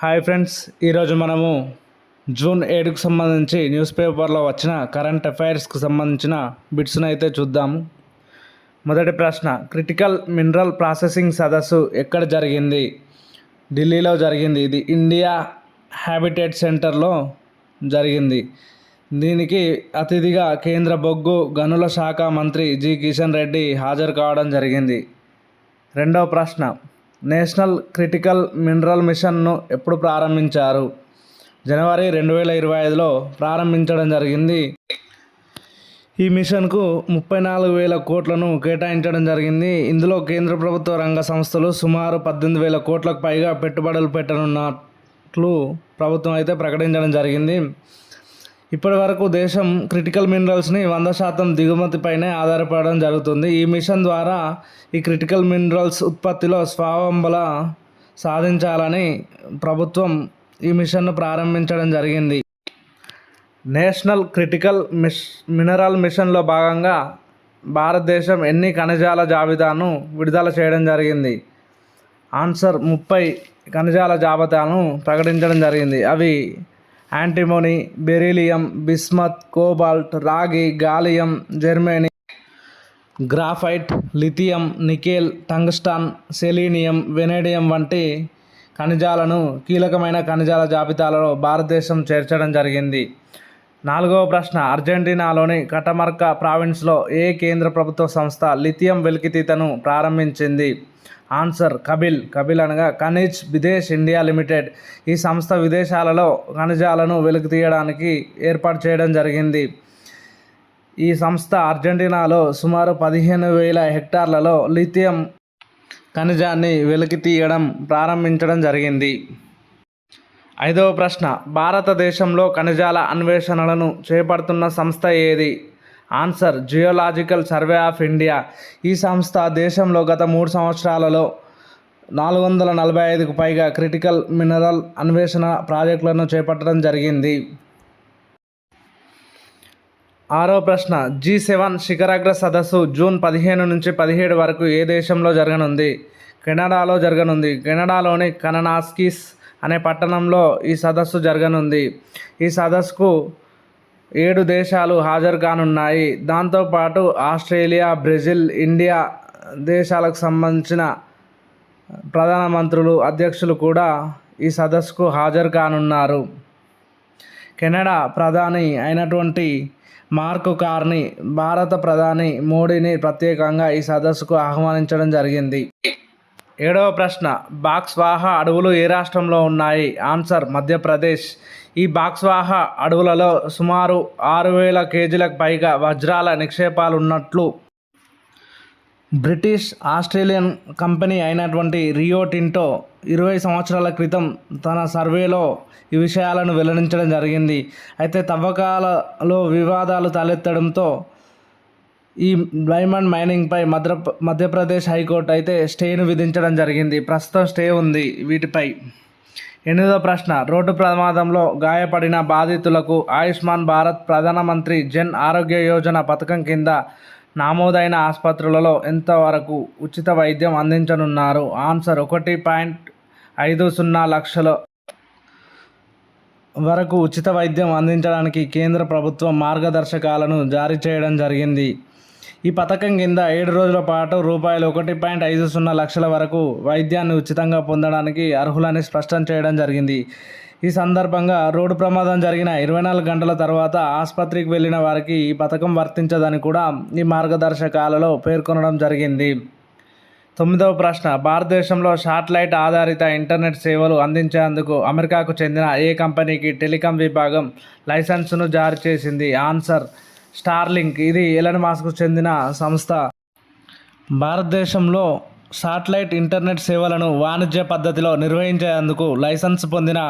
Hi friends, ఈరోజు మనము June 7కు సంబంధించి న్యూస్ పేపర్లో వచ్చిన కరెంట్ అఫైర్స్కు సంబంధించిన బిట్స్ను అయితే చూద్దాము. మొదటి ప్రశ్న, క్రిటికల్ మినరల్ ప్రాసెసింగ్ సదస్సు ఎక్కడ జరిగింది? ఢిల్లీలో జరిగింది. ఇది ఇండియా హ్యాబిటేట్ సెంటర్లో జరిగింది. దీనికి అతిథిగా కేంద్ర బొగ్గు గనుల శాఖ మంత్రి జి కిషన్ రెడ్డి హాజరు కావడం జరిగింది. రెండవ ప్రశ్న, నేషనల్ క్రిటికల్ మినరల్ మిషన్ను ఎప్పుడు ప్రారంభించారు? జనవరి 2025లో ప్రారంభించడం జరిగింది. ఈ మిషన్కు 34,000 కోట్లను కేటాయించడం జరిగింది. ఇందులో కేంద్ర ప్రభుత్వ రంగ సంస్థలు సుమారు 18,000 కోట్లకు పైగా పెట్టుబడులు పెట్టనున్నట్లు ప్రభుత్వం అయితే ప్రకటించడం జరిగింది. ఇప్పటి వరకు దేశం క్రిటికల్ మినరల్స్ని 100% దిగుమతిపైనే ఆధారపడడం జరుగుతుంది. ఈ మిషన్ ద్వారా ఈ క్రిటికల్ మినరల్స్ ఉత్పత్తిలో స్వావలంబన సాధించాలని ప్రభుత్వం ఈ మిషన్ను ప్రారంభించడం జరిగింది. నేషనల్ క్రిటికల్ మినరల్ మిషన్లో భాగంగా భారతదేశం ఎన్ని ఖనిజాల జాబితాను విడుదల చేయడం జరిగింది? ఆన్సర్, 30 ఖనిజాల జాబితాను ప్రకటించడం జరిగింది. అవి యాంటిమోనీ, బెరీలియం, బిస్మత్, కోబాల్ట్, రాగి, gallium, germanium, graphite, lithium, nickel, tungsten, selenium, vanadium వంటి ఖనిజాలను కీలకమైన ఖనిజాల జాబితాలో భారతదేశం చేర్చడం జరిగింది. నాలుగవ ప్రశ్న, అర్జెంటీనాలోని కటమర్కా ప్రావిన్స్లో ఏ కేంద్ర ప్రభుత్వ సంస్థ లిథియం వెలికితీతను ప్రారంభించింది? ఆన్సర్, కబిల్ అనగా ఖనిజ్ బిదేశ్ ఇండియా లిమిటెడ్. ఈ సంస్థ విదేశాలలో ఖనిజాలను వెలికి తీయడానికి ఏర్పాటు చేయడం జరిగింది. ఈ సంస్థ అర్జెంటీనాలో సుమారు 15,000 హెక్టార్లలో లిథియం ఖనిజాన్ని వెలికి తీయడం ప్రారంభించడం జరిగింది. ఐదవ ప్రశ్న, భారతదేశంలో ఖనిజాల అన్వేషణలను చేపడుతున్న సంస్థ ఏది? Answer, geological survey of India. ఈ సంస్థ దేశంలో గత 3 సంవత్సరాలలో 445కు పైగా క్రిటికల్ మినరల్ అన్వేషణ ప్రాజెక్టులను చేపట్టడం జరిగింది. ఆరవ ప్రశ్న, G7 శిఖరాగ్ర సదస్సు జూన్ 15 నుంచి 17 వరకు ఏ దేశంలో జరగనుంది? కెనడాలో జరగనుంది. కెనడాలోని కననాస్కిస్ అనే పట్టణంలో ఈ సదస్సు జరగనుంది. ఈ సదస్సుకు 7 దేశాలు హాజరు కానున్నాయి. దాంతోపాటు ఆస్ట్రేలియా, బ్రెజిల్, ఇండియా దేశాలకు సంబంధించిన ప్రధానమంత్రులు, అధ్యక్షులు కూడా ఈ సదస్సుకు హాజరు కానున్నారు. కెనడా ప్రధాని అయినటువంటి మార్క్ కార్నీ భారత ప్రధాని మోడీని ప్రత్యేకంగా ఈ సదస్సుకు ఆహ్వానించడం జరిగింది. ఏడవ ప్రశ్న, బాక్స్వాహా అడవులు ఏ రాష్ట్రంలో ఉన్నాయి? ఆన్సర్, మధ్యప్రదేశ్. ఈ బాక్స్వాహా అడవులలో సుమారు 6,000 కేజీలకు పైగా వజ్రాల నిక్షేపాలు ఉన్నట్లు బ్రిటిష్ ఆస్ట్రేలియన్ కంపెనీ అయినటువంటి రియో టింటో 20 సంవత్సరాల క్రితం తన సర్వేలో ఈ విషయాలను వెల్లడించడం జరిగింది. అయితే తవ్వకాలలో వివాదాలు తలెత్తడంతో ఈ డైమండ్ మైనింగ్పై మధ్యప్రదేశ్ హైకోర్టు అయితే స్టేను విధించడం జరిగింది. ప్రస్తుతం స్టే ఉంది వీటిపై. ఎనిమిదవ ప్రశ్న, రోడ్డు ప్రమాదంలో గాయపడిన బాధితులకు ఆయుష్మాన్ భారత్ ప్రధానమంత్రి జన్ ఆరోగ్య యోజన పథకం కింద నమోదైన ఆసుపత్రులలో ఎంతవరకు ఉచిత వైద్యం అందించనున్నారు? ఆన్సర్, 1.50 లక్షల వరకు ఉచిత వైద్యం అందించడానికి కేంద్ర ప్రభుత్వం మార్గదర్శకాలను జారీ చేయడం జరిగింది. ఈ పథకం కింద 7 రోజుల పాటు రూపాయలు 1.50 లక్షల వరకు వైద్యాన్ని ఉచితంగా పొందడానికి అర్హులని స్పష్టం చేయడం జరిగింది. ఈ సందర్భంగా రోడ్డు ప్రమాదం జరిగిన 24 గంటల తర్వాత ఆసుపత్రికి వెళ్ళిన వారికి ఈ పథకం వర్తించదని కూడా ఈ మార్గదర్శకాలలో పేర్కొనడం జరిగింది. 9వ ప్రశ్న, భారతదేశంలో శాటిలైట్ ఆధారిత ఇంటర్నెట్ సేవలు అందించేందుకు అమెరికాకు చెందిన ఏ కంపెనీకి టెలికాం విభాగం లైసెన్సును జారీ చేసింది? Answer, Starlink. ఇది ఎలన్ మస్క్కు చెందిన సంస్థ. భారతదేశంలో శాటిలైట్ ఇంటర్నెట్ సేవలను వాణిజ్య పద్ధతిలో నిర్వహించేందుకు లైసెన్స్ పొందిన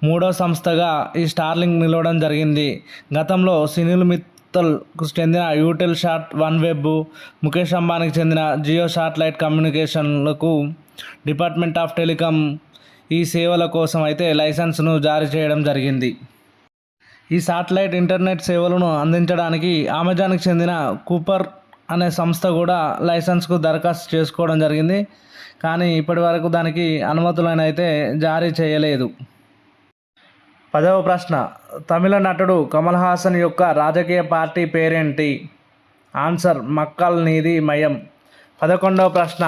3వ సంస్థగా ఈ స్టార్లింక్ నిలవడం జరిగింది. గతంలో సునీల్ మిత్తల్కు చెందిన యూటెల్శాట్, వన్వెబ్, ముఖేష్ అంబానీకి చెందిన జియో శాటిలైట్ కమ్యూనికేషన్లకు డిపార్ట్మెంట్ ఆఫ్ టెలికాం ఈ సేవల కోసం అయితే లైసెన్స్ను జారీ చేయడం జరిగింది. ఈ శాటిలైట్ ఇంటర్నెట్ సేవలను అందించడానికి అమెజాన్కి చెందిన కూపర్ అనే సంస్థ కూడా లైసెన్స్కు దరఖాస్తు చేసుకోవడం జరిగింది. కానీ ఇప్పటి వరకు దానికి అనుమతులను అయితే జారీ చేయలేదు. 10వ ప్రశ్న, తమిళ నటుడు కమల్ హాసన్ యొక్క రాజకీయ పార్టీ పేరేంటి? ఆన్సర్ మక్కల్ నీతి మయ్యం. 11వ ప్రశ్న,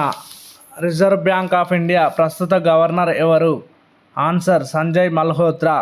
రిజర్వ్ బ్యాంక్ ఆఫ్ ఇండియా ప్రస్తుత గవర్నర్ ఎవరు? ఆన్సర్ సంజయ్ మల్హోత్రా.